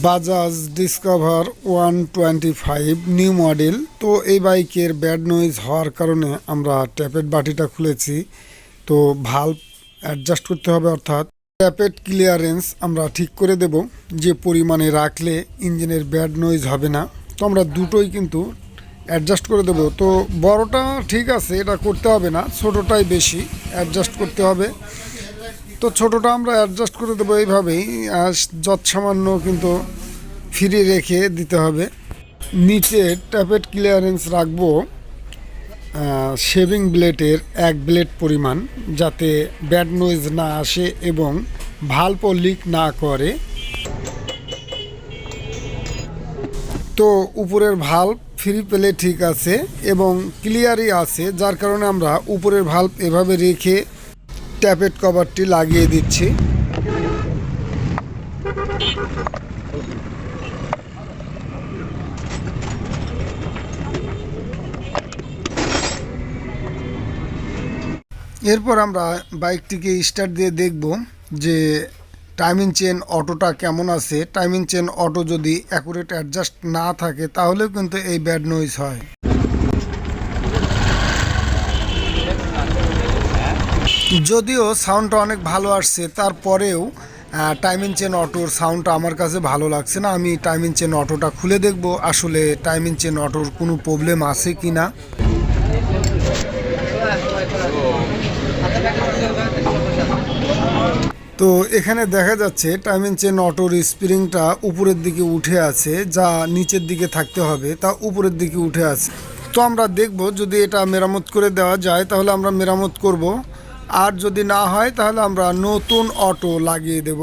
Bajaj discover 125 new model. তো এই বাইকের ব্যাড নয়েজ হওয়ার কারণে আমরা ট্যাপেট বাটিটা খুলেছি। তো ভাল্ব অ্যাডজাস্ট করতে হবে, অর্থাৎ ট্যাপেট ক্লিয়ারেন্স আমরা ঠিক করে দেব যে পরিমাণে রাখলে ইঞ্জিনের ব্যাড নয়েজ হবে না। তো আমরা দুটোই কিন্তু অ্যাডজাস্ট করে দেব। তো বড়টা ঠিক আছে, এটা করতে হবে না, ছোটোটাই বেশি অ্যাডজাস্ট করতে হবে। তো ছোটোটা আমরা অ্যাডজাস্ট করে দেবো এইভাবেই, যৎসামান্য কিন্তু ফ্রি রেখে দিতে হবে। নিচে ট্যাপেট ক্লিয়ারেন্স রাখবো শেভিং ব্লেডের 1 ব্লেড পরিমাণ, যাতে ব্যাড নয়েজ না আসে এবং ভাল্বও লিক না করে। তো উপরের ভাল্ব ফ্রি পেলে ঠিক আছে এবং ক্লিয়ারই আছে, যার কারণে আমরা উপরের ভাল্ব এভাবে রেখে ট্যাপেট কভারটি লাগিয়ে দিচ্ছি। এরপর আমরা বাইকটিকে স্টার্ট দিয়ে দেখব যে টাইমিং চেন অটোটা কেমন আছে। টাইমিং চেন অটো যদি অ্যাকুরেট অ্যাডজাস্ট না থাকে তাহলেও কিন্তু এই ব্যাড নয়েজ হয়। যদিও সাউন্ডটা অনেক ভালো আসছে, তারপরেও টাইমিং চেন অটোর সাউন্ডটা আমার কাছে ভালো লাগছে না। আমি টাইমিং চেন অটোটা খুলে দেখব আসলে টাইমিং চেন অটোর কোনো প্রবলেম আছে কি না। তো এখানে দেখা যাচ্ছে টাইমিং চেন অটোর স্প্রিংটা উপরের দিকে উঠে আছে, যা নিচের দিকে থাকতে হবে তা উপরের দিকে উঠে আছে। তো আমরা দেখব যদি এটা মেরামত করে দেওয়া যায় তাহলে আমরা মেরামত করব, আর যদি না হয় তাহলে আমরা নতুন অটো লাগিয়ে দেব।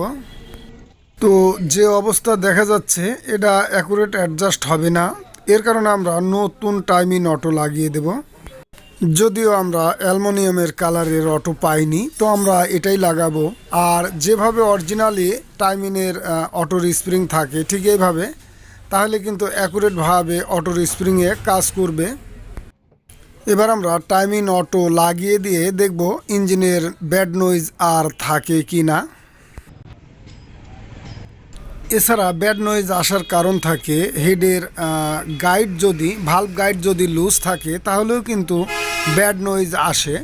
তো যে অবস্থা দেখা যাচ্ছে এটা অ্যাকুরেট অ্যাডজাস্ট হবে না, এর কারণে আমরা নতুন টাইমিং অটো লাগিয়ে দেব। যদিও আমরা অ্যালুমিনিয়ামের কালারের অটো পাইনি, তো আমরা এটাই লাগাবো। আর যেভাবে অরিজিনালি টাইমিংয়ের অটোর স্প্রিং থাকে ঠিক এইভাবে, তাহলে কিন্তু অ্যাকুরেটভাবে অটোর স্প্রিংয়ে কাজ করবে। এবার আমরা টাইমিং অটো লাগিয়ে দিয়ে দেখব ইঞ্জিনের ব্যাড নয়েজ আর থাকে কি না। এছাড়া ব্যাড নয়েজ আসার কারণ থাকে হেডের গাইড, যদি ভাল্ব গাইড যদি লুজ থাকে তাহলেও কিন্তু ব্যাড নয়েজ আসে।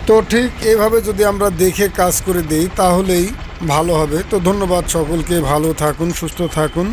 তো ঠিক এইভাবে যদি আমরা দেখে কাজ করে দেই তাহলেই ভালো হবে। তো ধন্যবাদ সকলকে, ভালো থাকুন, সুস্থ থাকুন।